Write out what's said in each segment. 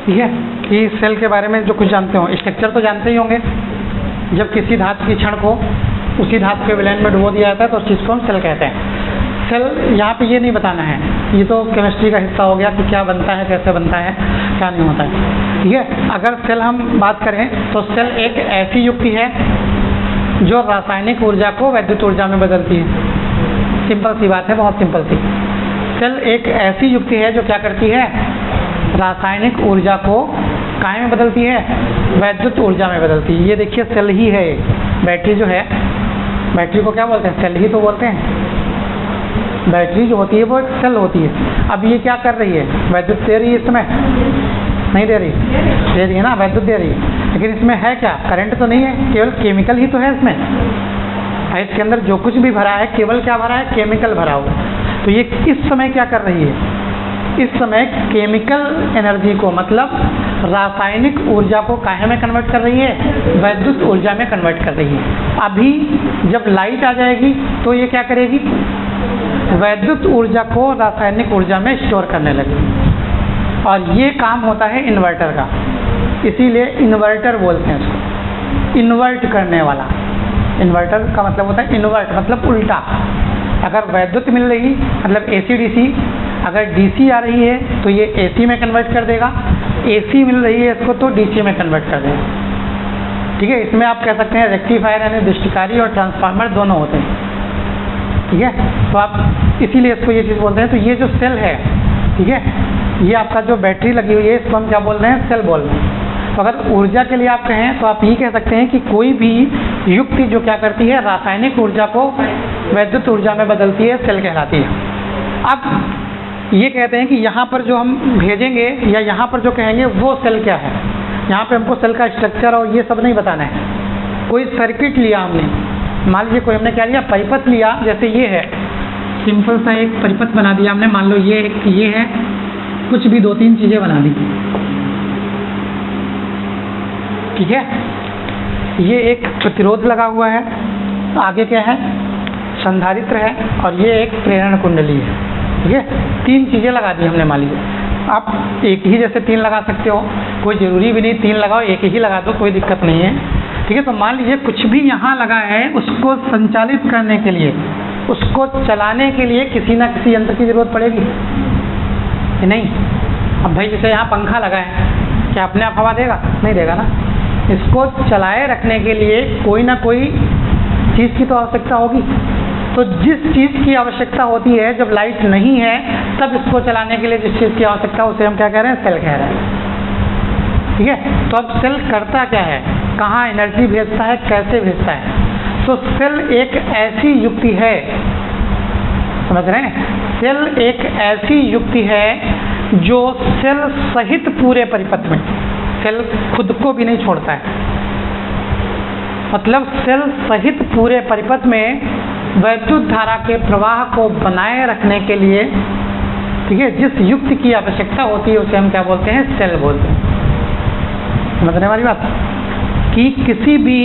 ठीक है, कि सेल के बारे में जो कुछ जानते हो, स्ट्रक्चर तो जानते ही होंगे। जब किसी धातु की क्षण को उसी धातु के विलयन में डुबो दिया जाता है तो उस चीज़ को हम सेल कहते हैं। सेल यहाँ पे ये नहीं बताना है, ये तो केमिस्ट्री का हिस्सा हो गया कि क्या बनता है, कैसे बनता है, क्या नहीं होता है। ठीक है, अगर सेल हम बात करें तो सेल एक ऐसी युक्ति है जो रासायनिक ऊर्जा को वैद्युत ऊर्जा में बदलती है। सिंपल सी बात है, बहुत सिंपल सी। सेल एक ऐसी युक्ति है जो क्या करती है, रासायनिक ऊर्जा को काय में बदलती है, वैद्युत ऊर्जा में बदलती है। ये देखिए सेल ही है। बैटरी जो है, बैटरी को क्या बोलते हैं, सेल ही तो बोलते हैं। बैटरी जो होती है वो एक सेल होती है। अब ये क्या कर रही है, वैद्युत दे रही है, इस समय नहीं दे रही, दे रही है ना, वैद्युत दे रही है। लेकिन इसमें है क्या, करंट तो नहीं है, केवल केमिकल ही तो है इसमें। इसके अंदर जो कुछ भी भरा है केवल क्या भरा है, केमिकल भरा हुआ। तो ये इस समय क्या कर रही है, इस समय केमिकल एनर्जी को, मतलब रासायनिक ऊर्जा को काहे में कन्वर्ट कर रही है, वैद्युत ऊर्जा में कन्वर्ट कर रही है। अभी जब लाइट आ जाएगी तो ये क्या करेगी, वैद्युत ऊर्जा को रासायनिक ऊर्जा में स्टोर करने लगेगी। और ये काम होता है इन्वर्टर का, इसीलिए इन्वर्टर बोलते हैं उसको, इन्वर्ट करने वाला। इन्वर्टर का मतलब होता है इन्वर्ट, मतलब उल्टा। अगर वैद्युत मिल रही मतलब AC DC, अगर DC आ रही है तो ये AC में कन्वर्ट कर देगा, AC मिल रही है इसको तो DC में कन्वर्ट कर देगा। ठीक है, इसमें आप कह सकते हैं रेक्टिफायर यानी दृष्टिकारी और ट्रांसफार्मर दोनों होते हैं। ठीक है, तो आप इसीलिए इसको ये चीज़ बोलते हैं। तो ये जो सेल है, ठीक है, ये आपका जो बैटरी लगी हुई है इसको हम क्या बोल रहे हैं, सेल बोल रहे हैं। तो अगर ऊर्जा के लिए आप कहें तो आप ये कह सकते हैं कि कोई भी युक्ति जो क्या करती है, रासायनिक ऊर्जा को वैद्युत ऊर्जा में बदलती है, सेल कहलाती है। अब ये कहते हैं कि यहाँ पर जो हम भेजेंगे या यहाँ पर जो कहेंगे वो सेल क्या है। यहाँ पे हमको सेल का स्ट्रक्चर और ये सब नहीं बताना है। कोई सर्किट लिया हमने, मान लीजिए कोई हमने क्या लिया, परिपथ लिया, जैसे ये है, सिंपल सा एक परिपथ बना दिया हमने। मान लो ये है, कुछ भी 2-3 चीज़ें बना दी। ठीक है, ये एक प्रतिरोध लगा हुआ है, आगे क्या है, संधारित्र है, और ये एक प्रेरण कुंडली है। ठीक है, 3 चीज़ें लगा दी हमने। मान लीजिए आप एक ही जैसे 3 लगा सकते हो, कोई ज़रूरी भी नहीं 3 लगाओ, एक ही लगा दो, कोई दिक्कत नहीं है। ठीक है, तो मान लीजिए कुछ भी यहाँ लगा है, उसको संचालित करने के लिए, उसको चलाने के लिए किसी ना किसी यंत्र की ज़रूरत पड़ेगी कि नहीं। अब भाई जैसे यहाँ पंखा लगा है, क्या अपने आप हवा देगा, नहीं देगा ना। इसको चलाए रखने के लिए कोई ना कोई चीज़ की तो आवश्यकता होगी। तो जिस चीज़ की आवश्यकता होती है, जब लाइट नहीं है तब इसको चलाने के लिए जिस चीज़ की आवश्यकता उसे हम क्या कह रहे हैं, सेल कह रहे हैं। ठीक है, तो अब सेल करता क्या है, कहाँ एनर्जी भेजता है, कैसे भेजता है। तो सेल एक ऐसी युक्ति है, समझ रहे हैं, सेल एक ऐसी युक्ति है जो सेल सहित पूरे परिपथ में, सेल खुद को भी नहीं छोड़ता है, मतलब सेल सहित पूरे परिपथ में वैद्युत धारा के प्रवाह को बनाए रखने के लिए, ठीक है, जिस युक्ति की आवश्यकता होती है उसे हम क्या बोलते हैं, सेल बोलते हैं। समझने वाली बात कि किसी भी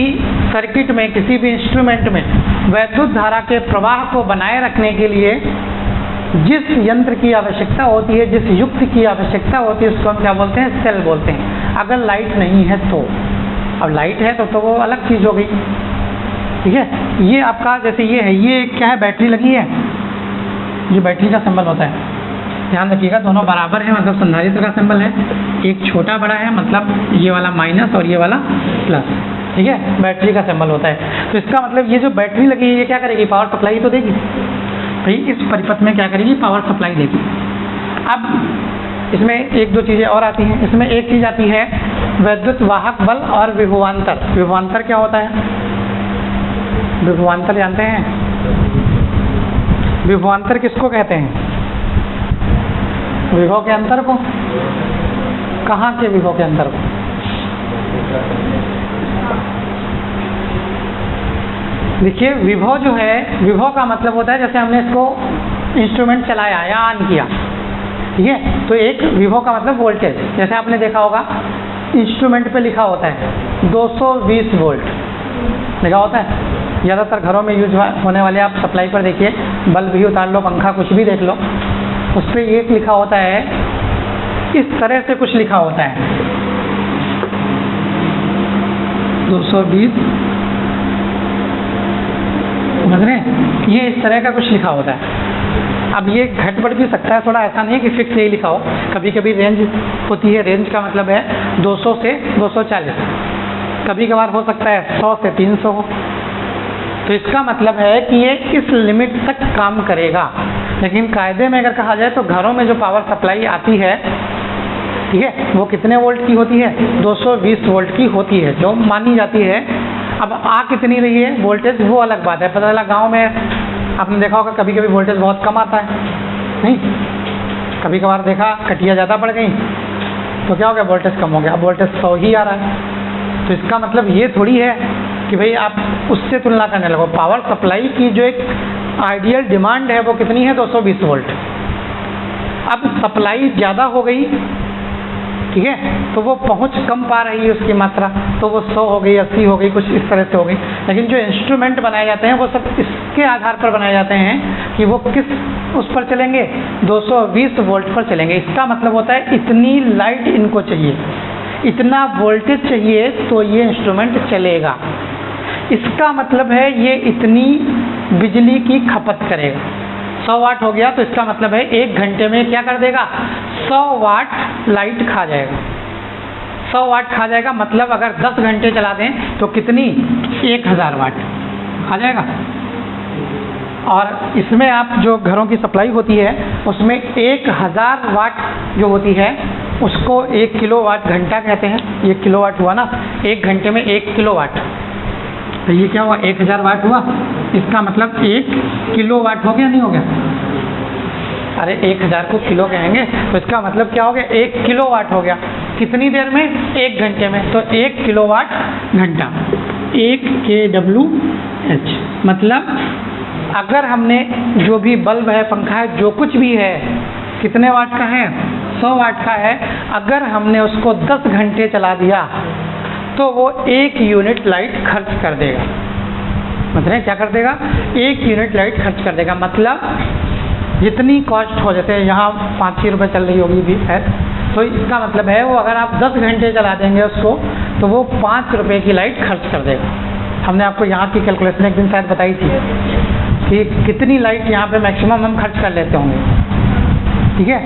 सर्किट में, किसी भी इंस्ट्रूमेंट में वैद्युत धारा के प्रवाह को बनाए रखने के लिए जिस यंत्र की आवश्यकता होती है, जिस युक्ति की आवश्यकता होती है, उसको हम क्या बोलते हैं, सेल बोलते हैं। अगर लाइट नहीं है तो, अब लाइट है तो वो अलग चीज़ हो गई। ठीक है, ये आपका जैसे ये है, ये क्या है, बैटरी लगी है, ये बैटरी का सिंबल होता है। ध्यान रखिएगा, दोनों बराबर है, मतलब संधारित्र का सिंबल है। एक छोटा बड़ा है, मतलब ये वाला माइनस और ये वाला प्लस। ठीक है, बैटरी का सिंबल होता है। तो इसका मतलब ये जो बैटरी लगी है ये क्या करेगी, पावर सप्लाई तो देगी भाई, इस परिपथ में क्या करेगी, पावर सप्लाई देगी। अब इसमें 1-2 चीज़ें और आती हैं। इसमें एक चीज़ आती है वैद्युत वाहक बल और विभवांतर। विभवांतर क्या होता है, विभवांतर जानते हैं, विभवांतर किसको कहते हैं, विभव के अंतर को। कहाँ के विभव के अंतर को, देखिए विभव जो है, विभव का मतलब होता है जैसे हमने इसको इंस्ट्रूमेंट चलाया या ऑन किया, ठीक है, तो एक विभव का मतलब वोल्टेज। जैसे आपने देखा होगा इंस्ट्रूमेंट पे लिखा होता है 220 वोल्ट लिखा होता है। ज़्यादातर घरों में यूज होने वाले आप सप्लाई पर देखिए, बल्ब भी उतार लो, पंखा कुछ भी देख लो, उस पर एक लिखा होता है इस तरह से कुछ लिखा होता है 220, समझ रहे हैं? ये इस तरह का कुछ लिखा होता है। अब ये घट बढ़ भी सकता है थोड़ा, ऐसा नहीं है कि फिक्स यही लिखा हो, कभी कभी रेंज होती है। रेंज का मतलब है 200 से 240, कभी कभार हो सकता है 100 से 300 हो। तो इसका मतलब है कि ये इस लिमिट तक काम करेगा। लेकिन कायदे में अगर कहा जाए तो घरों में जो पावर सप्लाई आती है, ठीक है, वो कितने वोल्ट की होती है? 220 वोल्ट की होती है, जो मानी जाती है। अब आ कितनी रही है वोल्टेज, वो अलग बात है। पता चला गाँव में आपने देखा होगा कभी कभी वोल्टेज बहुत कम आता है, नहीं, कभी कभार देखा कटिया ज़्यादा बढ़ गई तो क्या हो गया, वोल्टेज कम हो गया, अब वोल्टेज 100 ही आ रहा है। तो इसका मतलब ये थोड़ी है कि भाई आप उससे तुलना करने लगो। पावर सप्लाई की जो एक आइडियल डिमांड है वो कितनी है? 220 वोल्ट। अब सप्लाई ज़्यादा हो गई, ठीक है, तो वो पहुंच कम पा रही है उसकी मात्रा, तो वो 100 हो गई, 80 हो गई, कुछ इस तरह से हो गई। लेकिन जो इंस्ट्रूमेंट बनाए जाते हैं वो सब इसके आधार पर बनाए जाते हैं कि वो किस उस पर चलेंगे, 220 वोल्ट पर चलेंगे। इसका मतलब होता है इतनी लाइट इनको चाहिए, इतना वोल्टेज चाहिए तो ये इंस्ट्रूमेंट चलेगा। इसका मतलब है ये इतनी बिजली की खपत करेगा। 100 वाट हो गया तो इसका मतलब है 1 घंटे में क्या कर देगा, 100 वाट लाइट खा जाएगा। 100 वाट खा जाएगा मतलब अगर 10 घंटे चला दें तो कितनी, 1000 वाट खा जाएगा। और इसमें आप जो घरों की सप्लाई होती है उसमें 1000 वाट जो होती है उसको 1 किलोवाट घंटा कहते हैं। 1 किलोवाट हुआ ना, 1 घंटे में 1 किलोवाट, तो ये क्या हुआ, 1000 वाट हुआ। इसका मतलब 1 किलोवाट हो गया, नहीं हो गया? अरे 1000 को किलो कहेंगे तो इसका मतलब क्या हो गया, 1 किलोवाट हो गया। कितनी देर में, 1 घंटे में। तो 1 किलोवाट घंटा, 1 kWh। मतलब अगर हमने जो भी बल्ब है, पंखा है, जो कुछ भी है, कितने वाट का है, 100 वाट का है, अगर हमने उसको 10 घंटे चला दिया तो वो 1 यूनिट लाइट खर्च कर देगा। मतलब क्या कर देगा, 1 यूनिट लाइट खर्च कर देगा। मतलब जितनी कॉस्ट हो, जैसे यहाँ 5-6 रुपये चल रही होगी भी है, तो इसका मतलब है वो अगर आप 10 घंटे चला देंगे उसको तो वो 5 रुपये की लाइट खर्च कर देगा। हमने आपको यहाँ की कैलकुलेशन एक दिन शायद बताई थी कि कितनी लाइट यहाँ पे मैक्सिमम हम खर्च कर लेते होंगे, ठीक है।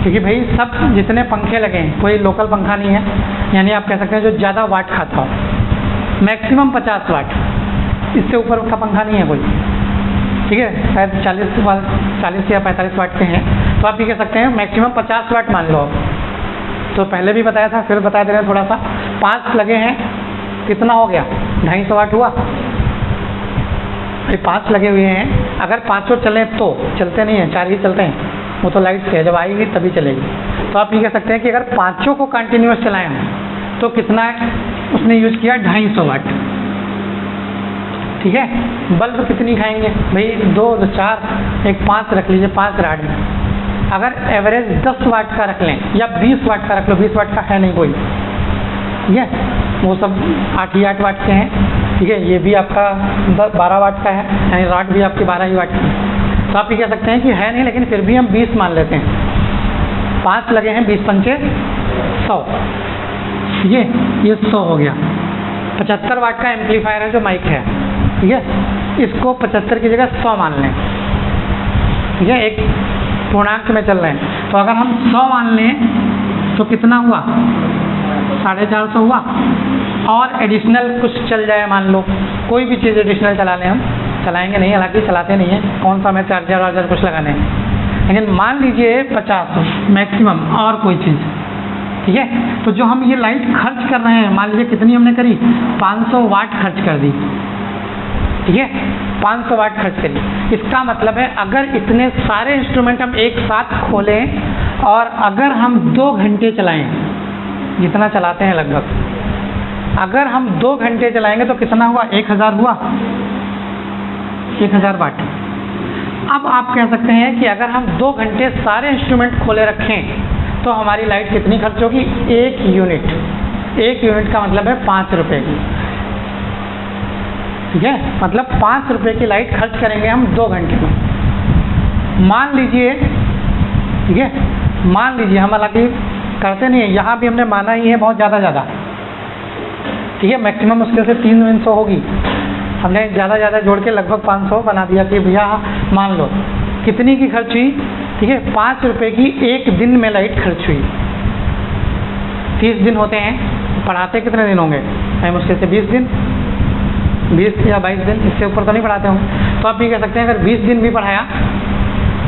क्योंकि भाई सब जितने पंखे लगे हैं, कोई लोकल पंखा नहीं है, यानी आप कह सकते हैं जो ज़्यादा वाट खाता हो, मैक्सिमम 50 वाट, इससे ऊपर का पंखा नहीं है कोई, ठीक है। शायद 40 या 45 वाट के हैं, तो आप ये कह सकते हैं मैक्सिमम 50 वाट मान लो। तो पहले भी बताया था, फिर बता दे रहे हैं थोड़ा सा। 5 लगे हैं, कितना हो गया, 250 वाट हुआ। भाई 5 लगे हुए हैं, अगर 5 चलें तो चलते नहीं हैं, 4 ही चलते हैं, वो तो लाइट से जब आएगी तभी चलेगी। तो आप ये कह सकते हैं कि अगर 5 को कंटिन्यूस चलाएं हम तो कितना उसने यूज़ किया, 250 वाट, ठीक है। बल्ब कितनी खाएंगे भाई, 2, 4, एक 5 रख लीजिए, 5 राड में। अगर एवरेज 10 वाट का रख लें या 20 वाट का रख लो, 20 वाट का है नहीं कोई, ठीक है, वो सब 8 ही 8 वाट के हैं, ठीक है। ये भी आपका 12 वाट का है, यानी राड भी आपकी 12 ही वाट की है। तो आप ये कह सकते हैं कि है नहीं, लेकिन फिर भी हम 20 मान लेते हैं। 5 लगे हैं, 20 पंचे 100, ये 100 हो गया। 75 वाट का एम्पलीफायर है जो माइक है, ठीक है, इसको 75 की जगह 100 मान लें, ठीक है, एक पूर्णांक में चल रहे हैं। तो अगर हम 100 मान लें तो कितना हुआ, 450 हुआ। और एडिशनल कुछ चल जाए, मान लो कोई भी चीज़ एडिशनल चला लें, हम चलाएंगे नहीं, हालांकि चलाते नहीं हैं, कौन सा हमें चार्जर वार्जर कुछ लगाने हैं, लेकिन मान लीजिए 50 मैक्सिमम और कोई चीज़, ठीक है। तो जो हम ये लाइट खर्च कर रहे हैं, मान लीजिए कितनी हमने करी, 500 वाट खर्च कर दी, ठीक है, 500 वाट खर्च करी। इसका मतलब है अगर इतने सारे इंस्ट्रूमेंट हम एक साथ खोलें और अगर हम 2 घंटे चलाएं, जितना चलाते हैं लगभग, अगर हम 2 घंटे चलाएंगे तो कितना हुआ, 1000 हुआ, 1000 वाट। अब आप कह सकते हैं कि अगर हम 2 घंटे सारे इंस्ट्रूमेंट खोले रखें तो हमारी लाइट कितनी खर्च होगी, 1 यूनिट। 1 यूनिट का मतलब है 5 रुपये की, ठीक है, मतलब 5 रुपये की लाइट खर्च करेंगे हम 2 घंटे में। मान लीजिए, ठीक है, मान लीजिए, हम हालांकि करते नहीं है, यहाँ भी हमने माना ही है बहुत ज़्यादा, ठीक है, मैक्सिमम उसके से 300 होगी, हमने ज़्यादा जोड़ के लगभग 500 बना दिया कि भैया मान लो कितनी की खर्च हुई, ठीक है, 5 रुपये की एक दिन में लाइट खर्च हुई। 30 दिन होते हैं, पढ़ाते कितने दिन होंगे, मुश्किल से 20 दिन, 20 या 22 दिन, इससे ऊपर तो नहीं पढ़ाते होंगे। तो आप भी कह सकते हैं अगर 20 दिन भी पढ़ाया,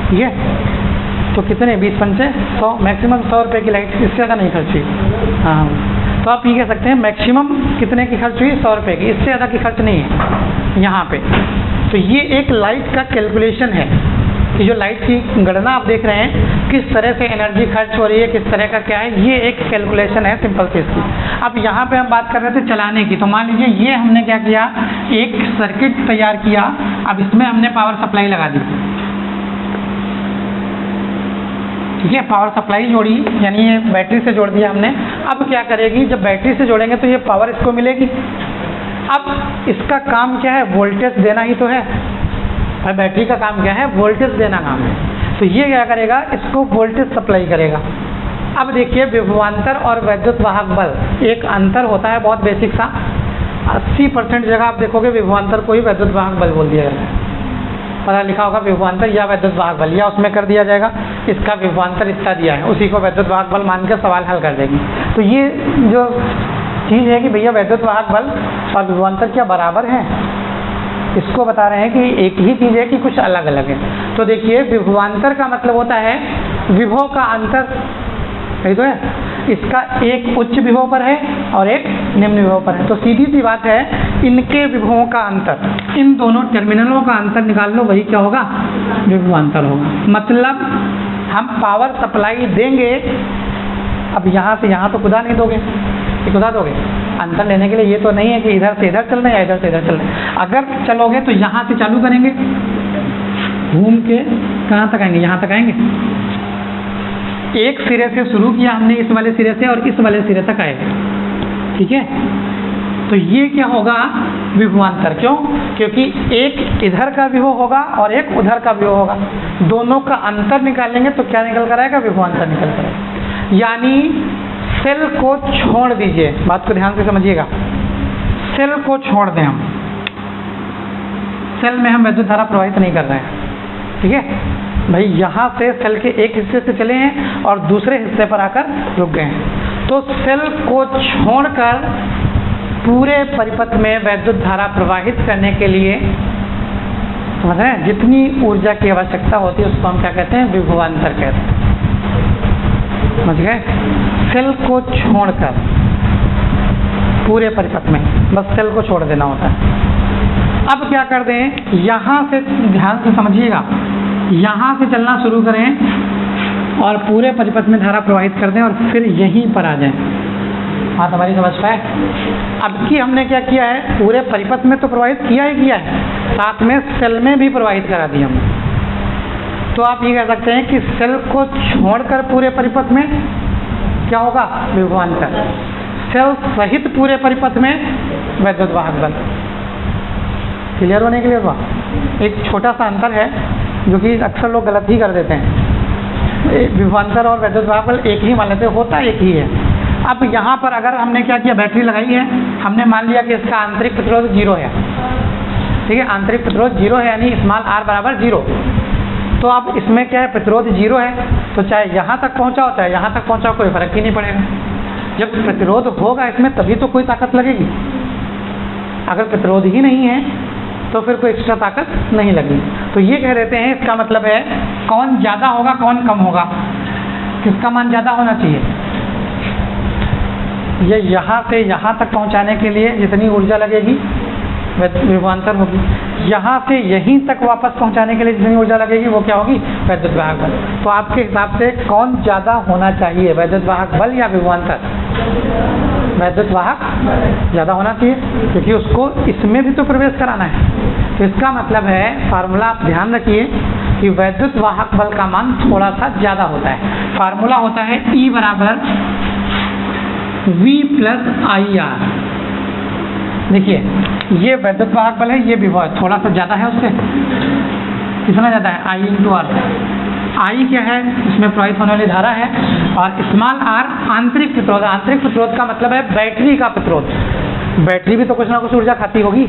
ठीक है, तो कितने 20 पंचे 100, मैक्सिमम 100 रुपये की लाइट, इससे ज़्यादा नहीं खर्च हुई। हाँ, तो आप ये कह सकते हैं मैक्सिमम कितने की खर्च हुई, 100 रुपये की, इससे ज़्यादा की खर्च नहीं है यहाँ पे। तो ये एक लाइट का कैलकुलेशन है कि जो लाइट की गणना आप देख रहे हैं, किस तरह से एनर्जी खर्च हो रही है, किस तरह का क्या है, ये एक कैलकुलेशन है सिंपल सी इसकी। अब यहाँ पे हम बात कर रहे थे चलाने की, तो मान लीजिए ये हमने क्या किया, एक सर्किट तैयार किया, अब इसमें हमने पावर सप्लाई लगा दी, ठीक है, पावर सप्लाई जोड़ी, यानी ये बैटरी से जोड़ दिया हमने। अब क्या करेगी, जब बैटरी से जोड़ेंगे तो ये पावर इसको मिलेगी। अब इसका काम क्या है, वोल्टेज देना ही तो है, और बैटरी का काम क्या है, वोल्टेज देना काम है। तो ये क्या करेगा, इसको वोल्टेज सप्लाई करेगा। अब देखिए विभवांतर और वैद्युत वाहक बल एक अंतर होता है बहुत बेसिक सा, 80% जगह आप देखोगे विभवांतर को ही वैद्युत वाहक बल बोल दिया जाता है, पता लिखा होगा विभवांतर या वैद्युत वाहक बल, या उसमें कर दिया जाएगा इसका विभवांतर इतना दिया है, उसी को वैद्युत वाहक बल मान के सवाल हल कर देगी। तो ये जो चीज़ है कि भैया वैद्युत वाहक बल और विभवांतर क्या बराबर हैं, इसको बता रहे हैं कि एक ही चीज़ है कि कुछ अलग अलग है। तो देखिए विभवांतर का मतलब होता है विभव का अंतर, सही तो है, इसका एक उच्च विभव पर है और एक निम्न विभव पर है। तो सीधी सी बात है, इनके विभवों का अंतर, इन दोनों टर्मिनलों का अंतर निकाल लो, वही क्या होगा, विभवांतर होगा। मतलब हम पावर सप्लाई देंगे, अब यहाँ से यहाँ तो खुदा नहीं दोगे, खुदा दोगे अंतर लेने के लिए, ये तो नहीं है कि इधर से इधर चलना या इधर से इधर चलना। अगर चलोगे तो यहाँ से चालू करेंगे, घूम के कहाँ तक आएंगे, यहाँ तक आएंगे। एक सिरे से शुरू किया हमने, इस वाले सिरे से, और इस वाले सिरे तक आए, ठीक है। तो ये क्या होगा, विभवांतर। क्यों, क्योंकि एक इधर का विभव होगा और एक उधर का विभव होगा, दोनों का अंतर निकालेंगे तो क्या निकल कर आएगा, विभवांतर निकल कर आएगा। यानी सेल को छोड़ दीजिए, बात को ध्यान से समझिएगा, सेल को छोड़ दें हम, सेल में हम विद्युत धारा प्रवाहित नहीं कर रहे हैं, ठीक है भाई। यहाँ से सेल के एक हिस्से से चले हैं और दूसरे हिस्से पर आकर रुक गए हैं। तो सेल को छोड़कर पूरे परिपथ में विद्युत धारा प्रवाहित करने के लिए, समझ रहे हैं, जितनी ऊर्जा की आवश्यकता होती है उसको हम क्या कहते हैं, विभवांतर कहते हैं, समझ गए। सेल को छोड़कर पूरे परिपथ में बस सेल को छोड़ देना होता है। अब क्या कर दें, यहाँ से ध्यान से समझिएगा, यहाँ से चलना शुरू करें और पूरे परिपथ में धारा प्रवाहित कर दें और फिर यहीं पर आ जाएं। हाँ, हमारी समझ पाए। अब की हमने क्या किया है, पूरे परिपथ में तो प्रवाहित किया ही किया है, साथ में सेल में भी प्रवाहित करा दिया हमने। तो आप ये कह सकते हैं कि सेल को छोड़कर पूरे परिपथ में क्या होगा, विभवांतर। सेल सहित पूरे परिपथ में वैद्युत वाहक बल। क्लियर होने के लिए हुआ, एक छोटा सा अंतर है जो कि अक्सर लोग गलत ही कर देते हैं। विभवांतर और वैद्युत वाहक बल एक ही मान लेते, होता एक ही है। अब यहाँ पर अगर हमने क्या किया, बैटरी लगाई है, हमने मान लिया कि इसका आंतरिक प्रतिरोध 0 है, ठीक है, आंतरिक प्रतिरोध 0 है, यानी स्मॉल r बराबर 0। तो अब इसमें क्या है, प्रतिरोध 0 है, तो चाहे यहाँ तक पहुँचाओ चाहे यहाँ तक पहुँचाओ, कोई फर्क ही नहीं पड़ेगा। जब प्रतिरोध होगा इसमें तभी तो कोई ताकत लगेगी, अगर प्रतिरोध ही नहीं है तो फिर कोई एक्स्ट्रा ताकत नहीं लगी। तो ये कह देते हैं, इसका मतलब है कौन ज़्यादा होगा कौन कम होगा, किसका मान ज़्यादा होना चाहिए। ये यहाँ से यहाँ तक पहुँचाने के लिए जितनी ऊर्जा लगेगी विभवांतर होगी, यहाँ से यहीं तक वापस पहुँचाने के लिए जितनी ऊर्जा लगेगी वो क्या होगी, वैद्युत वाहक बल। तो आपके हिसाब से कौन ज़्यादा होना चाहिए, वैद्युत वाहक बल या विभवांतर। वैद्युत वाहक ज़्यादा होना चाहिए, क्योंकि उसको इसमें भी तो प्रवेश कराना है। तो इसका मतलब है, फार्मूला आप ध्यान रखिए कि वैद्युत वाहक बल का मान थोड़ा सा ज़्यादा होता है। फार्मूला होता है E बराबर V प्लस IR। देखिए ये वैद्युत वाहक बल है, ये विभव थोड़ा सा ज़्यादा है उससे, कितना ज़्यादा है, I × R, आई क्या है, इसमें प्रवाहित होने वाली धारा है, और स्मॉल आर आंतरिक प्रतिरोध। आंतरिक प्रतिरोध का मतलब है बैटरी का प्रतिरोध। बैटरी भी तो कुछ ना कुछ ऊर्जा खाती होगी,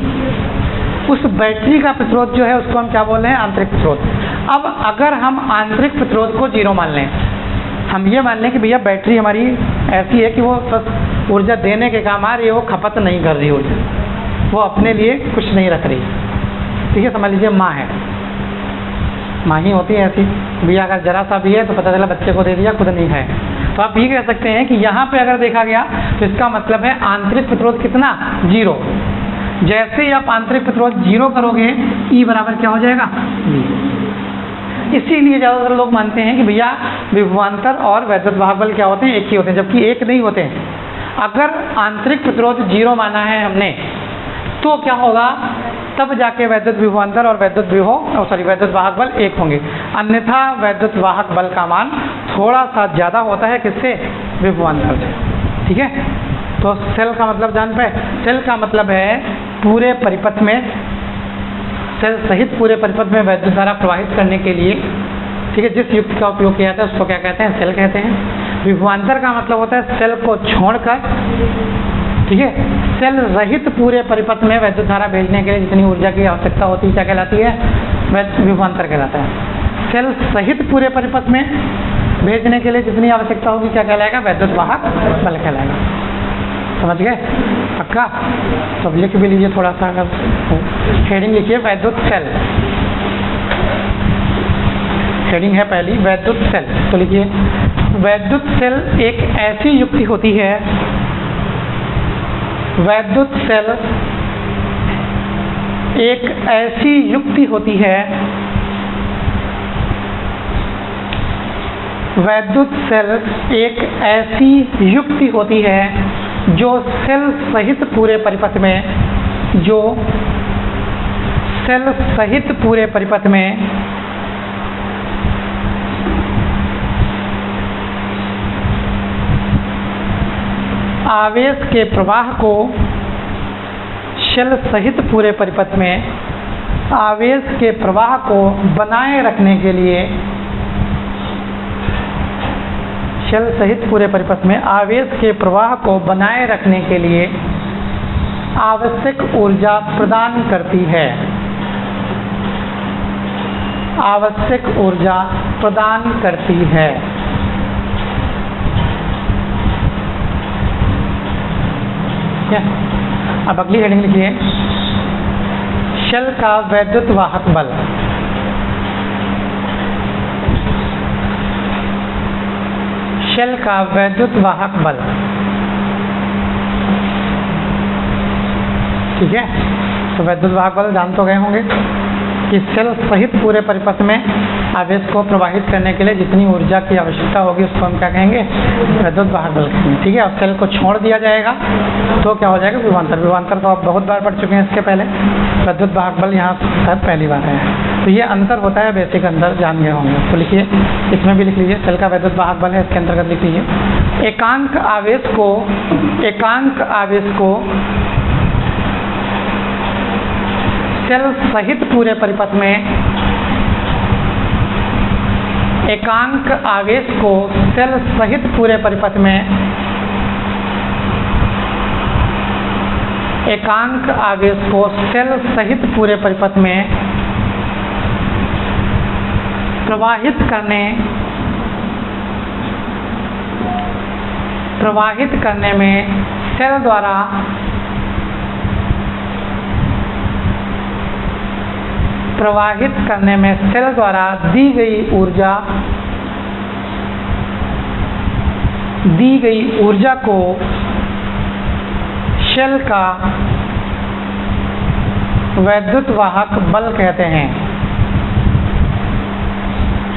उस बैटरी का प्रतिरोध जो है उसको हम क्या बोल रहे हैं, आंतरिक प्रतिरोध। अब अगर हम आंतरिक प्रतिरोध को 0 मान लें, हम ये मान लें कि भैया बैटरी हमारी ऐसी है कि वो बस ऊर्जा देने के काम आ रही है, वो खपत नहीं कर रही ऊर्जा, वो अपने लिए कुछ नहीं रख रही, ठीक है। समझ लीजिए माँ है, माँ ही होती है ऐसी, भैया अगर जरा सा भी है तो पता चला बच्चे को दे दिया, खुद नहीं है। तो आप ये कह सकते हैं कि यहाँ पे अगर देखा गया तो इसका मतलब है आंतरिक प्रतिरोध कितना, 0। जैसे ही आप आंतरिक प्रतिरोध 0 करोगे, E बराबर क्या हो जाएगा, इसीलिए ज़्यादातर लोग मानते हैं कि भैया विभवांतर और वैद्युत वाहक बल क्या होते हैं, एक ही होते हैं, जबकि एक नहीं होते हैं। अगर आंतरिक प्रतिरोध 0 माना है हमने, तो क्या होगा, तब जाके वैद्युत विभवांतर और वैद्युत वाहक बल एक होंगे, अन्यथा वैद्युत वाहक बल का मान थोड़ा सा ज़्यादा होता है किससे, विभवांतर से, ठीक है। तो सेल का मतलब जान पाए, सेल का मतलब है पूरे परिपथ में, सेल सहित पूरे परिपथ में वैद्युत धारा प्रवाहित करने के लिए, ठीक है, जिस युक्ति का उपयोग किया जाता है उसको क्या कहते हैं, सेल कहते हैं। विभवांतर का मतलब होता है सेल को छोड़कर, ठीक है, सेल रहित पूरे परिपथ में वैद्युत धारा भेजने के लिए जितनी ऊर्जा की आवश्यकता होती है क्या कहलाती है, विभवांतर कहलाता है। सेल सहित पूरे परिपथ में भेजने के लिए जितनी आवश्यकता होगी क्या कहलाएगा, वैद्युत वाहक बल कहलाएगा। समझ गए पक्का? तो लिख भी लीजिए थोड़ा सा, अगर हेडिंग लिखिए वैद्युत सेल, हेडिंग है पहली वैद्युत सेल, तो लिखिए वैद्युत सेल एक ऐसी युक्ति होती है, वैद्युत सेल एक ऐसी युक्ति होती है, वैद्युत सेल एक ऐसी युक्ति होती है जो सेल सहित पूरे परिपथ में, जो सेल सहित पूरे परिपथ में आवेश के प्रवाह को, सेल सहित पूरे परिपथ में आवेश के प्रवाह को बनाए रखने के लिए, सेल सहित पूरे परिपथ में आवेश के प्रवाह को बनाए रखने के लिए आवश्यक ऊर्जा प्रदान करती है, आवश्यक ऊर्जा प्रदान करती है। क्या? अब अगली हेडिंग लिखिए सेल का वैद्युत वाहक बल। सेल का वैद्युत वाहक बल, ठीक है। तो वैद्युत वाहक बल जान तो गए होंगे कि सेल सहित पूरे परिपथ में आवेश को प्रवाहित करने के लिए जितनी ऊर्जा की आवश्यकता होगी उसको हम क्या कहेंगे, वैद्युत वाहक बल कहेंगे, ठीक है। और सेल को छोड़ दिया जाएगा तो क्या हो जाएगा, विभवांतर। विभवांतर तो आप बहुत बार पढ़ चुके हैं इसके पहले, वैद्युत वाहक बल यहाँ शायद पहली बार है। तो ये अंतर होता है, बेसिक अंतर जान गए होंगे। तो लिखिए, इसमें भी लिख लीजिए सेल का वैद्युत वाहक बल है, इसके अंतर्गत लिख लीजिए एकांक आवेश को सेल सहित पूरे परिपथ में, एकांक आवेश को सेल सहित पूरे परिपथ में, एकांक आवेश को सेल सहित पूरे परिपथ में प्रवाहित करने में सेल द्वारा दी गई ऊर्जा को सेल का वैद्युत वाहक बल कहते हैं,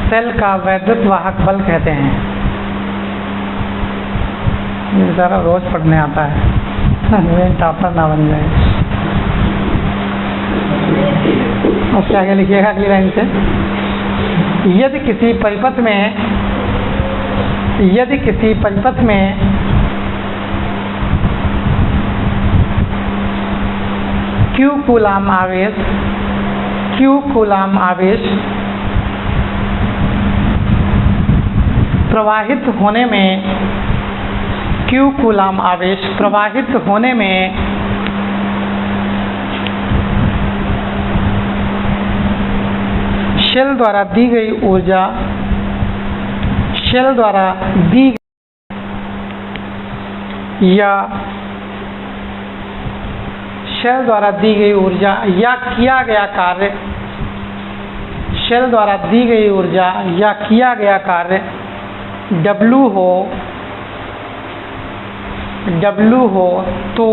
सेल का वैद्युत वाहक बल कहते हैं। ये सारा रोज पढ़ने आता है, टॉपर ना बन जाए। उसके आगे लिखिएगा अगली लाइन से, यदि किसी परिपथ में Q कूलाम आवेश प्रवाहित होने में Q कूलाम आवेश प्रवाहित होने में शेल द्वारा दी गई ऊर्जा शेल द्वारा दी या शेल द्वारा दी गई ऊर्जा या किया गया कार्य शेल द्वारा दी गई ऊर्जा या किया गया कार्य W हो तो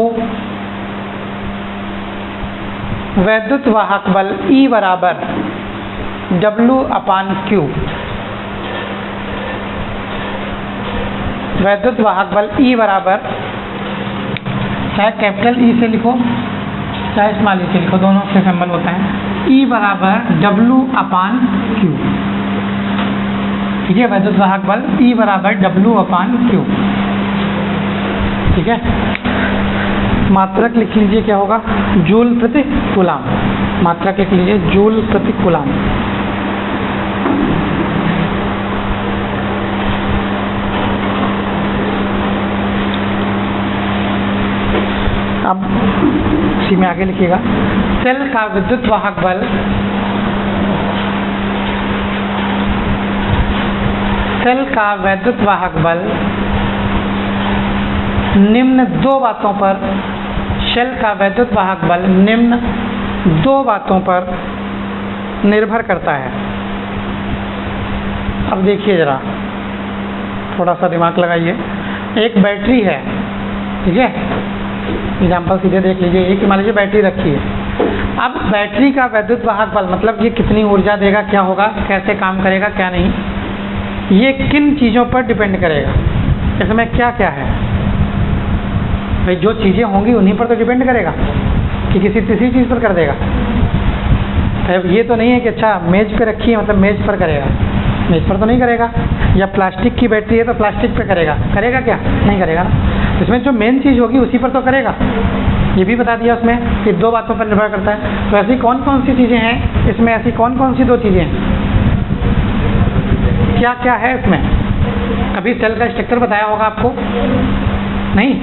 वैद्युत वाहक बल E बराबर W/Q वैद्युत वाहक बल E बराबर, चाहे कैपिटल E से लिखो चाहे स्मॉल e से लिखो, दोनों से सिंबल होता है, E बराबर W/Q। ठीक है, वैद्युत वाहक बल E बराबर W/Q। ठीक है, मात्रक लिख लीजिए, क्या होगा, जूल प्रति कूलाम। मात्रक लिख लीजिए, जूल प्रति कूलाम। अब इसी में आगे लिखिएगा, सेल का विद्युत वाहक बल सेल का वैद्युत वाहक बल निम्न दो बातों पर शेल का वैद्युत वाहक बल निम्न दो बातों पर निर्भर करता है। अब देखिए जरा, थोड़ा सा दिमाग लगाइए। एक बैटरी है, ठीक है, एग्जाम्पल सीधे देख लीजिए। एक मान लीजिए बैटरी रखी है। अब बैटरी का वैद्युत वाहक बल मतलब ये कितनी ऊर्जा देगा, क्या होगा, कैसे काम करेगा, क्या नहीं, ये किन चीज़ों पर डिपेंड करेगा। इसमें क्या क्या है भाई, जो चीज़ें होंगी उन्हीं पर तो डिपेंड करेगा कि किसी तीसरी चीज़ पर कर देगा। तो ये तो नहीं है कि अच्छा मेज पे रखी है मतलब मेज पर करेगा, मेज पर तो नहीं करेगा। या प्लास्टिक की बैटरी है तो प्लास्टिक पे करेगा, करेगा क्या, नहीं करेगा ना। इसमें जो मेन चीज़ होगी उसी पर तो करेगा। ये भी बता दिया उसमें कि दो बातों पर निर्भर करता है। तो ऐसी कौन कौन सी चीज़ें हैं इसमें, ऐसी कौन कौन सी दो चीज़ें हैं, क्या क्या है इसमें। कभी सेल का स्ट्रक्चर बताया होगा आपको, नहीं,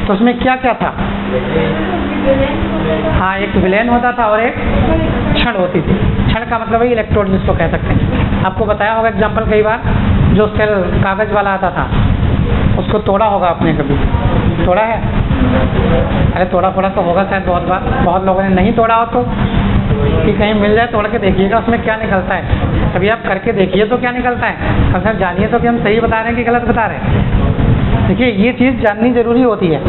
तो उसमें क्या क्या था। हाँ, एक विलेन होता था और एक छड़ होती थी। छड़ का मतलब है इलेक्ट्रोड जिसको कह सकते हैं। आपको बताया होगा एग्जाम्पल कई बार, जो सेल कागज़ वाला आता था उसको तोड़ा होगा आपने, कभी तोड़ा है। अरे तोड़ा फोड़ा तो होगा शायद बहुत बार, बहुत लोगों ने नहीं तोड़ा हो तो कि कहीं मिल जाए तोड़ के देखिएगा उसमें क्या निकलता है। कभी आप करके देखिए तो क्या निकलता है, कम से कम जानिए तो कि हम सही बता रहे हैं कि गलत बता रहे हैं। देखिए ये चीज़ जाननी ज़रूरी होती है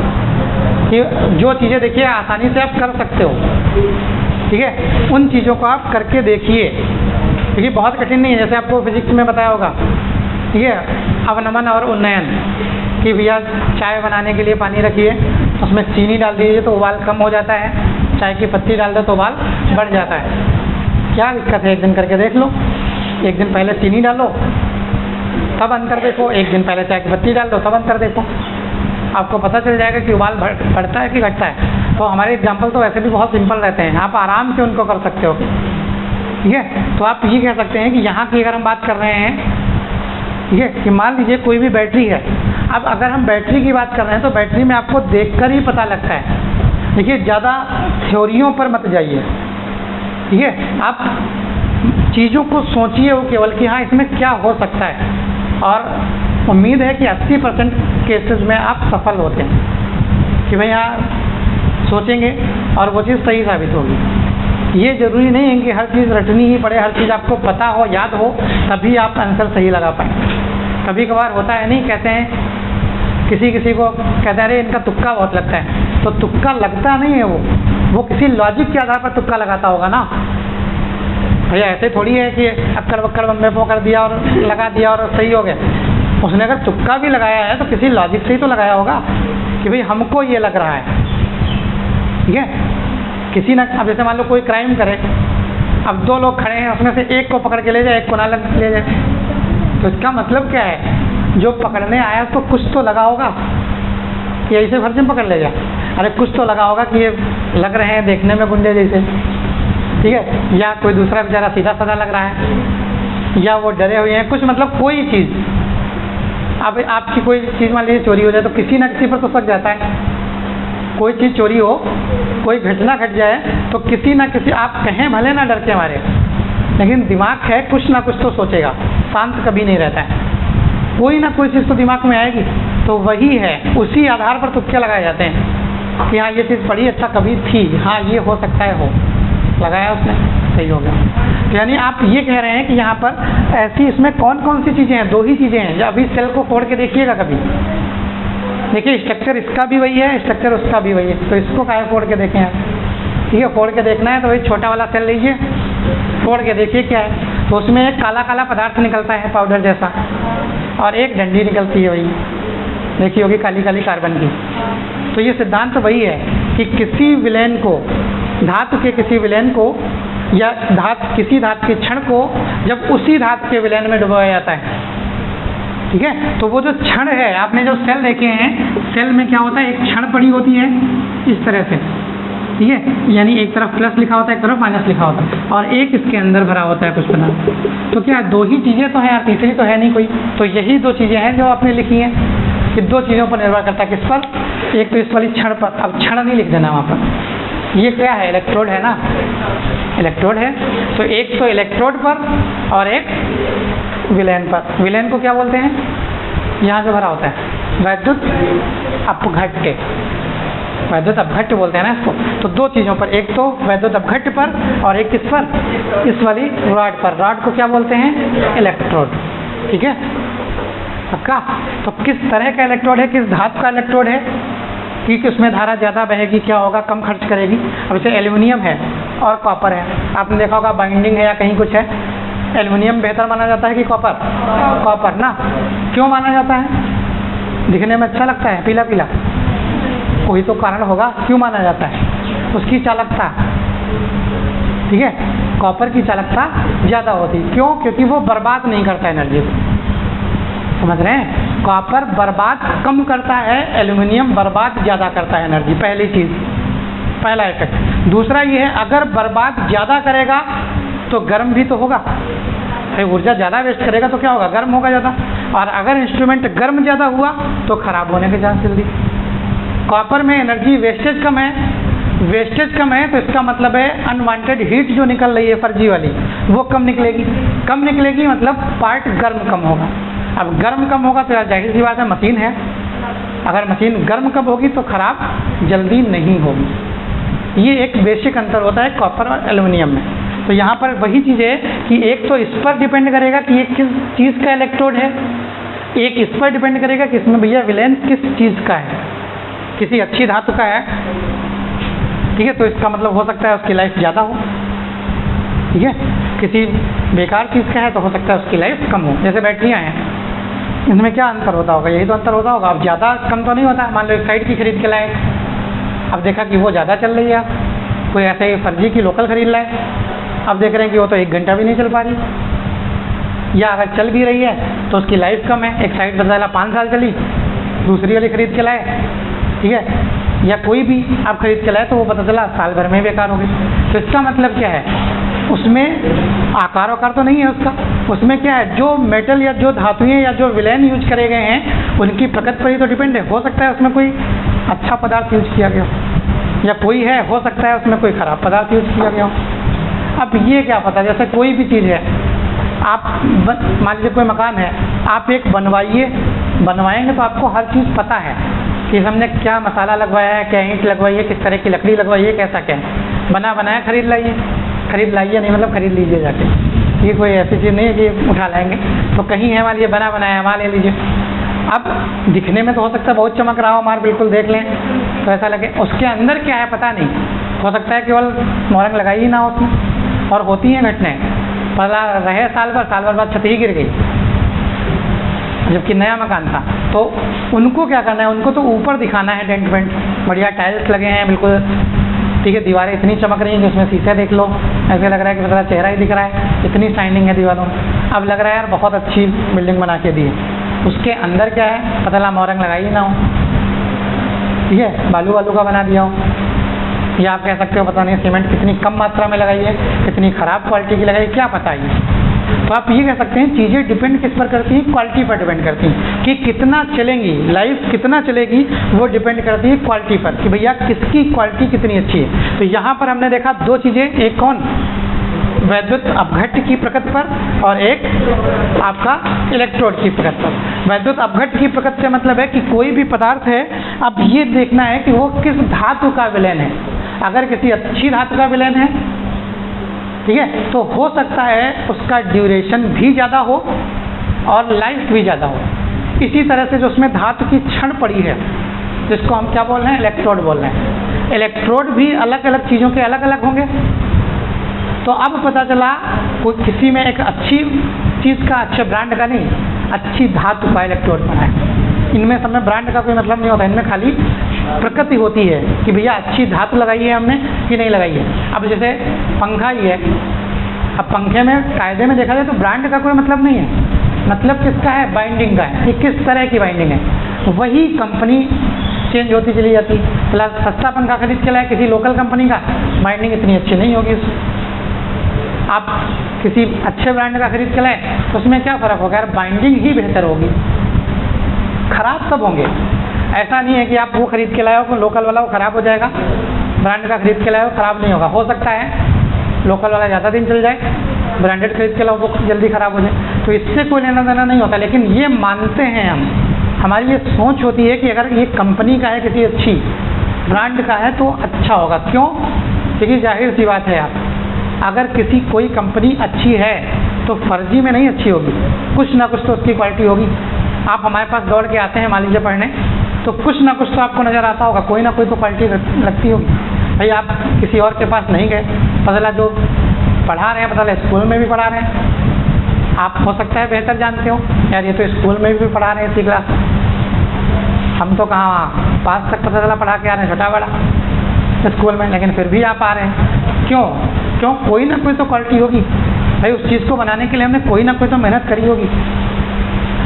कि जो चीज़ें देखिए आसानी से आप कर सकते हो, ठीक है, उन चीज़ों को आप करके देखिए। देखिए बहुत कठिन नहीं है, जैसे आपको फिजिक्स में बताया होगा, ठीक है, अवनमन और उन्नयन कि भैया चाय बनाने के लिए पानी रखिए, उसमें चीनी डाल दीजिए तो उबाल कम हो जाता है, चाय की पत्ती डाल दो तो उबाल बढ़ जाता है। क्या दिक्कत है, एक दिन करके देख लो। एक दिन पहले चीनी डालो तब अंतर देखो, एक दिन पहले चाय की पत्ती डाल दो तब अंतर देखो, आपको पता चल जाएगा कि उबाल बढ़ता है कि घटता है। तो हमारे एग्जाम्पल तो वैसे भी बहुत सिंपल रहते हैं, आप आराम से उनको कर सकते हो, ठीक है। तो आप ये कह सकते हैं कि यहाँ की अगर हम बात कर रहे हैं, ठीक है, कि मान लीजिए कोई भी बैटरी है। अब अगर हम बैटरी की बात कर रहे हैं तो बैटरी में आपको देखकर ही पता लगता है। देखिए ज़्यादा थ्योरियों पर मत जाइए, ठीक है, आप चीज़ों को सोचिए वो केवल कि हाँ इसमें क्या हो सकता है, और उम्मीद है कि 80% केसेस में आप सफल होते हैं कि भाई हाँ सोचेंगे और वो चीज़ सही साबित होगी। ये ज़रूरी नहीं है कि हर चीज़ रटनी ही पड़े, हर चीज़ आपको पता हो, याद हो, तभी आप आंसर सही लगा पाएँ। कभी कभार होता है, नहीं कहते हैं किसी किसी को कहते हैं अरे इनका तुक्का बहुत लगता है, तो तुक्का लगता नहीं है, वो किसी लॉजिक के आधार पर तुक्का लगाता होगा ना भैया। ऐसे थोड़ी है कि अक्कड़ बक्कड़ बम्बे पो कर दिया और लगा दिया और सही हो गया। उसने अगर तुक्का भी लगाया है तो किसी लॉजिक से ही तो लगाया होगा कि भाई हमको ये लग रहा है, ठीक है। किसी ना, अब जैसे मान लो कोई क्राइम करे, अब दो लोग खड़े हैं, उसमें से एक को पकड़ के ले जाए, एक को ना ले जाए, तो इसका मतलब क्या है, जो पकड़ने आया तो कुछ तो लगा होगा कि ऐसे फर्ज में पकड़ ले जाए। अरे कुछ तो लगा होगा कि ये लग रहे हैं देखने में गुंडे जैसे, ठीक है, या कोई दूसरा बेचारा सीधा साधा लग रहा है, या वो डरे हुए हैं, कुछ मतलब कोई चीज़, अब आपकी कोई चीज़ मान लीजिए चोरी हो जाए तो किसी ना किसी पर तो शक जाता है। कोई चीज़ चोरी हो, कोई घटना घट जाए तो किसी ना किसी, आप कहें भले ना डर के मारे, लेकिन दिमाग है कुछ ना कुछ तो सोचेगा, शांत कभी नहीं रहता है, कोई ना कोई चीज़ तो दिमाग में आएगी। तो वही है, उसी आधार पर तुक्के लगाए जाते हैं कि हाँ ये चीज़ पड़ी, अच्छा कभी थी, हाँ ये हो सकता है, हो लगाया उसने, सही हो गया। यानी आप ये कह रहे हैं कि यहाँ पर ऐसी, इसमें कौन कौन सी चीज़ें हैं? 2 ही चीज़ें हैं। अभी सेल को फोड़ के देखिएगा कभी, देखिए स्ट्रक्चर इसका भी वही है, स्ट्रक्चर उसका भी वही है, तो इसको काहे फोड़ के देखें आप? ठीक है, फोड़ के देखना है तो वही छोटा वाला सेल लीजिए, फोड़ के देखिए क्या है। तो उसमें एक काला काला पदार्थ निकलता है पाउडर जैसा, और एक डंडी निकलती है, वही देखी होगी काली काली कार्बन की। तो ये सिद्धांत तो वही है कि किसी विलयन को, धातु के किसी विलयन को या किसी धातु के क्षण को जब उसी धातु के विलयन में डुबाया जाता है, ठीक है, तो वो जो क्षण है, आपने जो सेल देखे हैं, सेल में क्या होता है, एक क्षण पड़ी होती है इस तरह से, ठीक है, यानी एक तरफ प्लस लिखा होता है, एक तरफ माइनस लिखा होता है, और एक इसके अंदर भरा होता है कुछ पदार्थ। तो क्या 2 ही चीज़ें तो हैं यार, तीसरी तो है नहीं कोई। तो यही 2 चीज़ें हैं जो आपने लिखी हैं कि 2 चीज़ों पर निर्भर करता है, किस पर? एक तो इस वाली क्षण पर। अब क्षण नहीं लिख देना वहाँ पर, ये क्या है, इलेक्ट्रोड है ना, इलेक्ट्रोड है। तो एक तो इलेक्ट्रोड पर और एक विलयन पर। विलयन को क्या बोलते हैं? यहाँ जो भरा होता है वैद्युत अपघट्य, वैद्युत अपघट्य बोलते हैं ना इसको। तो 2 चीज़ों पर, एक तो वैद्युत अपघट्य पर और एक किस पर? इस वाली रॉड पर। रॉड को क्या बोलते हैं? इलेक्ट्रोड, ठीक है, पक्का। तो किस तरह का इलेक्ट्रोड है, किस धातु का इलेक्ट्रोड है कि उसमें धारा ज़्यादा बहेगी, क्या होगा, कम खर्च करेगी। अब जैसे एल्यूमिनियम है और कॉपर है, आपने देखा होगा बाइंडिंग है या कहीं कुछ है, एल्यूमिनियम बेहतर माना जाता है कि कॉपर? कॉपर ना। क्यों माना जाता है? दिखने में अच्छा लगता है, पीला पीला, कोई तो कारण होगा क्यों माना जाता है। उसकी चालकता, ठीक है, कॉपर की चालकता ज़्यादा होती। क्यों? क्योंकि वो बर्बाद नहीं करता एनर्जी को, समझ रहे हैं? कॉपर बर्बाद कम करता है, एल्यूमिनियम बर्बाद ज़्यादा करता है एनर्जी। पहली चीज़, पहला इफेक्ट। दूसरा ये है, अगर बर्बाद ज़्यादा करेगा तो गर्म भी तो होगा, भाई ऊर्जा ज़्यादा वेस्ट करेगा तो क्या होगा, गर्म होगा ज़्यादा। और अगर इंस्ट्रूमेंट गर्म ज़्यादा हुआ तो ख़राब होने के चांस जल्दी। कॉपर में एनर्जी वेस्टेज कम है, वेस्टेज कम है तो इसका मतलब है अनवांटेड हीट जो निकल रही है फर्जी वाली, वो कम निकलेगी। कम निकलेगी मतलब पार्ट गर्म कम होगा। अब गर्म कम होगा तो जाहिर सी बात है मशीन है, अगर मशीन गर्म कब होगी तो ख़राब जल्दी नहीं होगी। ये एक बेसिक अंतर होता है कॉपर और एल्युमिनियम में। तो यहाँ पर वही चीज़ है कि एक तो इस पर डिपेंड करेगा कि ये किस चीज़ का इलेक्ट्रोड है, एक इस पर डिपेंड करेगा कि इसमें भैया विलयन किस चीज़ का है, किसी अच्छी धातु का है, ठीक है, तो इसका मतलब हो सकता है उसकी लाइफ ज़्यादा हो, ठीक है। किसी बेकार चीज़ का है तो हो सकता है उसकी लाइफ कम हो। जैसे बैटरियाँ हैं, इनमें क्या अंतर होता होगा, यही तो अंतर होता होगा। अब ज़्यादा कम तो नहीं होता। मान लो एक साइड की खरीद के लाए, अब देखा कि वो ज़्यादा चल रही है, कोई ऐसे फर्जी की लोकल खरीद लाए, अब देख रहे हैं कि वो तो 1 घंटा भी नहीं चल पा रही, या अगर चल भी रही है तो उसकी लाइफ कम है। एक साइड पता चला 5 साल चली, दूसरी वाली खरीद के लाए, ठीक है, या कोई भी आप खरीद के लाए तो वो पता चला साल भर में बेकार हो गई। तो इसका मतलब क्या है, उसमें आकार वाकार तो नहीं है उसका, उसमें क्या है, जो मेटल या जो धातुएं या जो विलयन यूज करे गए हैं उनकी प्रकृति पर ही तो डिपेंड है। हो सकता है उसमें कोई अच्छा पदार्थ यूज किया गया हो, या कोई है, हो सकता है उसमें कोई ख़राब पदार्थ यूज किया गया हो। अब ये क्या पता, जैसे कोई भी चीज़ है, आप मान लीजिए कोई मकान है, आप एक बनवाइए, बनवाएंगे तो आपको हर चीज़ पता है कि हमने क्या मसाला लगवाया है, क्या ईंट लगवाई है, किस तरह की लकड़ी लगवाई है, कैसा क्या है। बना बनाया खरीद लाइए, खरीद लाइए नहीं मतलब खरीद लीजिए जाके, ये कोई ऐसी चीज़ नहीं है कि उठा लाएंगे। तो कहीं है मान लीजिए बना बनाया, वहाँ ले लीजिए। अब दिखने में तो हो सकता है बहुत चमक रहा हो, मार बिल्कुल देख लें तो ऐसा लगे, उसके अंदर क्या है पता नहीं, हो सकता है केवल मोरंग लगाई ही ना हो उसमें। और होती हैं घटनाएँ, पता रहे साल भर बाद छत ही गिर गई, जबकि नया मकान था। तो उनको क्या करना है, उनको तो ऊपर दिखाना है डेंट वेंट, बढ़िया टाइल्स लगे हैं बिल्कुल, ठीक है, दीवारें इतनी चमक रही हैं कि उसमें शीशे देख लो, ऐसे लग रहा है कि मतलब चेहरा ही दिख रहा है, इतनी शाइनिंग है दीवारों में। अब लग रहा है यार बहुत अच्छी बिल्डिंग बना के दी है, उसके अंदर क्या है पता चला मोरंग लगाई ही ना हो, ठीक है, बालू वालू का बना दिया हो, या आप कह सकते हो पता नहीं सीमेंट कितनी कम मात्रा में लगाई है, कितनी ख़राब क्वालिटी की लगाई है, क्या पता है। तो आप ये कह सकते हैं चीज़ें डिपेंड किस पर करती हैं, क्वालिटी पर डिपेंड करती हैं कि कितना चलेंगी, लाइफ कितना चलेगी, वो डिपेंड करती है क्वालिटी पर कि भैया किसकी क्वालिटी कितनी अच्छी है। तो यहाँ पर हमने देखा दो चीज़ें, एक कौन, वैद्युत अपघट्य की प्रकृति पर और एक आपका इलेक्ट्रोड की प्रकृति पर। वैद्युत अपघट्य की प्रकृति से मतलब है कि कोई भी पदार्थ है, अब ये देखना है कि वो किस धातु का विलयन है। अगर किसी अच्छी धातु का विलयन है, ठीक है, तो हो सकता है उसका ड्यूरेशन भी ज़्यादा हो और लाइफ भी ज़्यादा हो। इसी तरह से जो उसमें धातु की क्षण पड़ी है, जिसको हम क्या बोल रहे हैं, इलेक्ट्रोड बोल रहे हैं। इलेक्ट्रोड भी अलग अलग चीज़ों के अलग अलग होंगे। तो अब पता चला कोई किसी में एक अच्छी चीज़ का, अच्छे ब्रांड का नहीं, अच्छी धातु का इलेक्ट्रोड बना है। इनमें सब में ब्रांड का कोई मतलब नहीं होता, इनमें खाली प्रकृति होती है कि भैया अच्छी धातु लगाई है हमने कि नहीं लगाई है। अब जैसे पंखा ही है, अब पंखे में कायदे में देखा जाए तो ब्रांड का कोई मतलब नहीं है, मतलब किसका है, बाइंडिंग का है कि किस तरह की बाइंडिंग है। वही कंपनी चेंज होती चली जाती। प्लस सस्ता पंखा खरीद के लाए किसी लोकल कंपनी का, बाइंडिंग इतनी अच्छी नहीं होगी उसमें। आप किसी अच्छे ब्रांड का खरीद के लाए तो उसमें क्या फ़र्क होगा, यार बाइंडिंग ही बेहतर होगी। ख़राब सब होंगे, ऐसा नहीं है कि आप वो खरीद के लाए हो लोकल वाला वो ख़राब हो जाएगा, ब्रांड का खरीद के लाए हो ख़राब नहीं होगा। हो सकता है लोकल वाला ज़्यादा दिन चल जाए, ब्रांडेड खरीद के लाओ वो जल्दी ख़राब हो जाए। तो इससे कोई लेना देना नहीं होता, लेकिन ये मानते हैं हम, हमारी ये सोच होती है कि अगर ये कंपनी का है, किसी अच्छी ब्रांड का है तो अच्छा होगा। क्यों? क्योंकि जाहिर सी बात है, आप अगर किसी कोई कंपनी अच्छी है तो फर्जी में नहीं अच्छी होगी, कुछ ना कुछ तो उसकी क्वालिटी होगी। आप हमारे पास दौड़ के आते हैं मान लीजिए पढ़ने, तो कुछ ना कुछ तो आपको नज़र आता होगा, कोई ना कोई तो क्वालिटी लगती होगी। भाई आप किसी और के पास नहीं गए, पता चला जो पढ़ा रहे हैं, पता चला स्कूल में भी पढ़ा रहे हैं, आप हो सकता है बेहतर जानते हो, यार ये तो स्कूल में भी पढ़ा रहे हैं इसी क्लास, हम तो कहाँ पास तक पता चला पढ़ा के आ रहे हैं, छोटा बड़ा स्कूल में, लेकिन फिर भी आप आ रहे हैं। क्यों? कोई ना कोई तो क्वालिटी होगी भाई, उस चीज़ को बनाने के लिए हमने कोई ना कोई तो मेहनत करी होगी।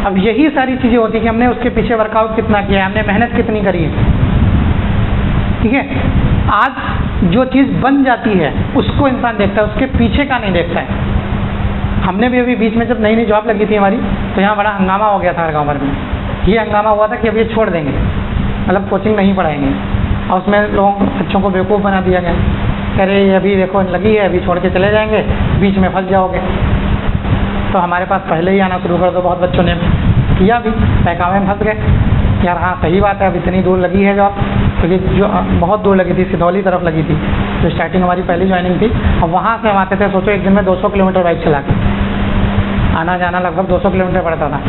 अब यही सारी चीज़ें होती कि हमने उसके पीछे वर्कआउट कितना किया है, हमने मेहनत कितनी करी है, ठीक है। आज जो चीज़ बन जाती है उसको इंसान देखता है, उसके पीछे का नहीं देखता है। हमने भी अभी बीच में जब नई नई जॉब लगी थी हमारी, तो यहाँ बड़ा हंगामा हो गया था हर गाँव भर में। ये हंगामा हुआ था कि अब ये छोड़ देंगे, मतलब कोचिंग नहीं पढ़ाएंगे, और उसमें लोगों बच्चों को बेवकूफ़ बना दिया गया। कह रहे अभी देखो लगी है, अभी छोड़ के चले जाएंगे, बीच में फंस जाओगे। तो हमारे पास पहले ही आना शुरू कर दो, बहुत बच्चों ने किया भी, बहकावे में फंस गए। यार हाँ सही बात है, अब इतनी दूर लगी है जॉब, क्योंकि जो बहुत दूर लगी थी, सिधौली तरफ लगी थी, तो स्टार्टिंग हमारी पहली ज्वाइनिंग थी। और वहाँ से हम आते थे, सोचो एक दिन में 200 किलोमीटर बाइक चला के आना जाना, लगभग 200 किलोमीटर पड़ता था।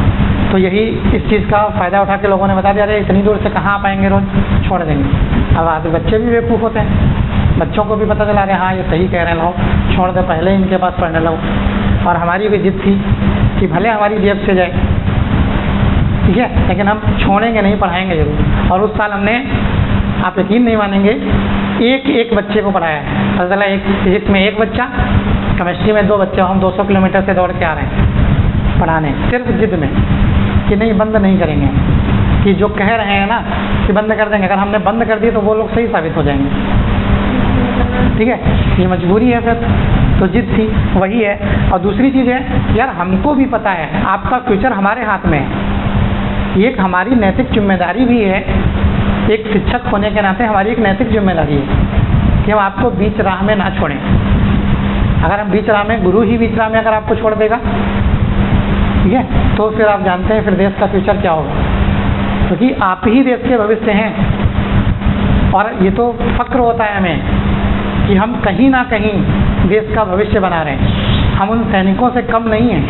तो यही इस चीज़ का फ़ायदा उठा के लोगों ने बता दिया, अरे इतनी दूर से कहाँ आ पाएंगे रोज़, छोड़ देंगे। अब आगे बच्चे भी बेवकूफ़ होते हैं, बच्चों को भी पता चला रहे हाँ ये सही कह रहे हैं, लो छोड़ दे, पहले ही इनके पास पढ़ने लगो। और हमारी भी जिद थी कि भले हमारी जेब से जाए, ठीक है, लेकिन हम छोड़ेंगे नहीं, पढ़ाएंगे जरूर। और उस साल हमने, आप यकीन नहीं मानेंगे, एक बच्चे को पढ़ाया है। पता चला एक फिजिक्स में एक बच्चा, केमिस्ट्री में 2 बच्चे, हम 200 किलोमीटर से दौड़ के आ रहे हैं पढ़ाने, सिर्फ जिद में कि नहीं बंद नहीं करेंगे, कि जो कह रहे हैं ना कि बंद कर देंगे, अगर हमने बंद कर दिए तो वो लोग सही साबित हो जाएंगे, ठीक है। ये मजबूरी है फिर, तो जिद थी वही है। और दूसरी चीज़ है, यार हमको भी पता है आपका फ्यूचर हमारे हाथ में है, ये एक हमारी नैतिक जिम्मेदारी भी है, एक शिक्षक होने के नाते हमारी एक नैतिक जिम्मेदारी है कि हम आपको बीच राह में ना छोड़ें। अगर हम बीच राह में, गुरु ही बीच राह में अगर आपको छोड़ देगा, ठीक है, तो फिर आप जानते हैं फिर देश का फ्यूचर क्या होगा, क्योंकि आप ही देश के भविष्य हैं। और ये तो फक्र होता है हमें कि हम कहीं ना कहीं देश का भविष्य बना रहे हैं, हम उन सैनिकों से कम नहीं हैं।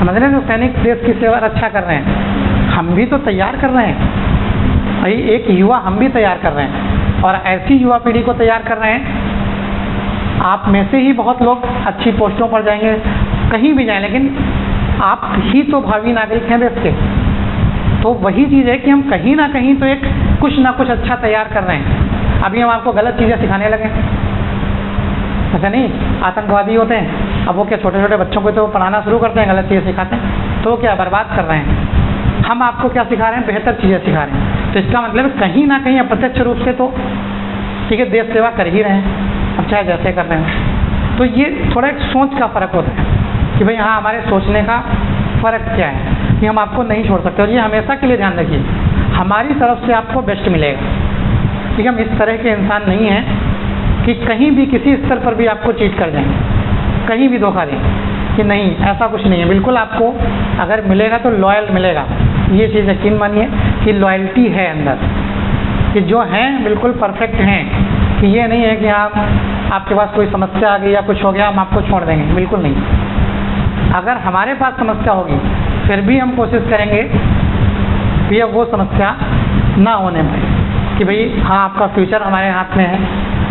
समझ रहे हैं, जो सैनिक देश की सेवा रक्षा कर रहे हैं, हम भी तो तैयार कर रहे हैं भाई, एक युवा हम भी तैयार कर रहे हैं, और ऐसी युवा पीढ़ी को तैयार कर रहे हैं। आप में से ही बहुत लोग अच्छी पोस्टों पर जाएंगे, कहीं भी जाएं, लेकिन आप ही तो भावी नागरिक हैं देश के। तो वही चीज़ है कि हम कहीं ना कहीं तो एक कुछ ना कुछ अच्छा तैयार कर रहे हैं। अभी हम आपको गलत चीज़ें सिखाने लगे, ऐसा नहीं, आतंकवादी होते हैं, अब वो क्या छोटे छोटे बच्चों को तो पढ़ाना शुरू करते हैं, गलत चीज़ें सिखाते हैं, तो क्या बर्बाद कर रहे हैं। हम आपको क्या सिखा रहे हैं, बेहतर चीज़ें सिखा रहे हैं। तो इसका मतलब कहीं ना कहीं अप्रत्यक्ष रूप से तो ठीक है देश सेवा कर ही रहे हैं, अब चाहे जैसे कर रहे हैं। तो ये थोड़ा एक सोच का फ़र्क होता है कि भाई हाँ हमारे सोचने का फ़र्क क्या है। कि हम आपको नहीं छोड़ सकते। और ये हमेशा के लिए ध्यान रखिए, हमारी तरफ से आपको बेस्ट मिलेगा, क्योंकि हम इस तरह के इंसान नहीं हैं कि कहीं भी किसी स्तर पर भी आपको चीट कर जाएं, कहीं भी धोखा दें, कि नहीं, ऐसा कुछ नहीं है। बिल्कुल आपको अगर मिलेगा तो लॉयल मिलेगा। ये चीज़ यकीन मानिए कि लॉयल्टी है अंदर, कि जो हैं बिल्कुल परफेक्ट हैं, कि ये नहीं है कि आपके पास कोई समस्या आ गई या कुछ हो गया हम आपको छोड़ देंगे, बिल्कुल नहीं। अगर हमारे पास समस्या होगी फिर भी हम कोशिश करेंगे कि अब वो समस्या ना होने पाए, कि भाई हाँ आपका फ्यूचर हमारे हाथ में है।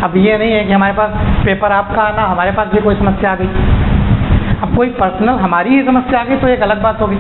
अब ये नहीं है कि हमारे पास पेपर आपका आना, हमारे पास भी कोई समस्या आ गई। अब कोई पर्सनल हमारी ही समस्या आ गई तो एक अलग बात होगी,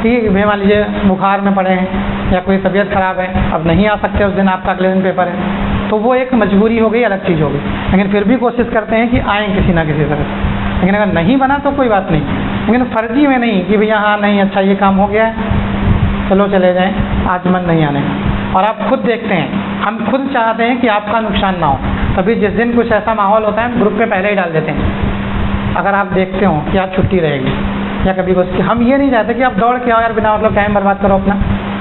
ठीक है, मान लीजिए बुखार में पड़े हैं या कोई तबीयत ख़राब है, अब नहीं आ सकते उस दिन, आपका अगले दिन पेपर है, तो वो एक मजबूरी हो गई, अलग चीज़ हो गई। लेकिन फिर भी कोशिश करते हैं कि आएँ किसी ना किसी तरह से। लेकिन अगर नहीं बना तो कोई बात नहीं, लेकिन फर्जी में नहीं कि भैया हाँ नहीं अच्छा ये काम हो गया है चलो चले जाएँ, आज मन नहीं आने का। और आप खुद देखते हैं, हम खुद चाहते हैं कि आपका नुकसान ना हो, तभी जिस दिन कुछ ऐसा माहौल होता है हम ग्रुप पे पहले ही डाल देते हैं, अगर आप देखते हो कि आज छुट्टी रहेगी या कभी कुछ, हम ये नहीं चाहते कि आप दौड़ के आओ यार बिना मतलब टाइम बर्बाद करो अपना,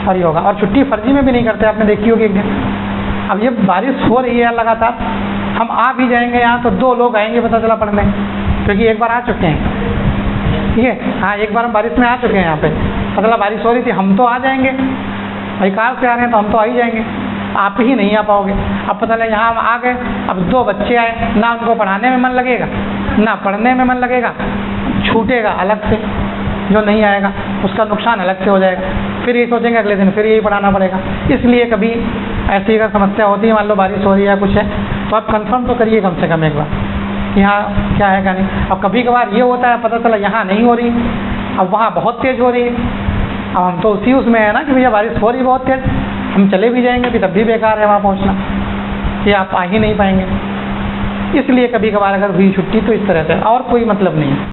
और ये होगा। और छुट्टी फर्जी में भी नहीं करते, आपने देखी होगी एक दिन। अब ये बारिश हो रही है लगातार, हम आ भी जाएंगे यहाँ तो 2 लोग आएंगे पता चला पढ़ने, क्योंकि एक बार आ चुके हैं, ठीक है, हाँ एक बार हम बारिश में आ चुके हैं यहाँ पे, पता चला बारिश हो रही थी, हम तो आ जाएंगे भाई, कार से आ रहे हैं तो हम तो आ ही जाएंगे, आप ही नहीं आ पाओगे। अब पता लगा यहाँ हम आ गए, अब 2 बच्चे आए, ना उनको पढ़ाने में मन लगेगा ना पढ़ने में मन लगेगा, छूटेगा अलग से, जो नहीं आएगा उसका नुकसान अलग से हो जाएगा, फिर ये सोचेंगे अगले दिन फिर यही पढ़ाना पड़ेगा। इसलिए कभी ऐसी अगर समस्या होती है, मान लो बारिश हो रही है कुछ है, तो आप कंफर्म तो करिए कम से कम एक बार कि यहाँ क्या है क्या नहीं। अब कभी कभार ये होता है पता चला यहाँ नहीं हो रही, अब वहाँ बहुत तेज़ हो रही है, अब हम तो उसी उसमें है ना कि भैया बारिश हो रही बहुत तेज़, हम चले भी जाएंगे भी तब भी बेकार है वहाँ पहुँचना, कि आप आ ही नहीं पाएंगे। इसलिए कभी कभार अगर हुई छुट्टी तो इस तरह से, और कोई मतलब नहीं है।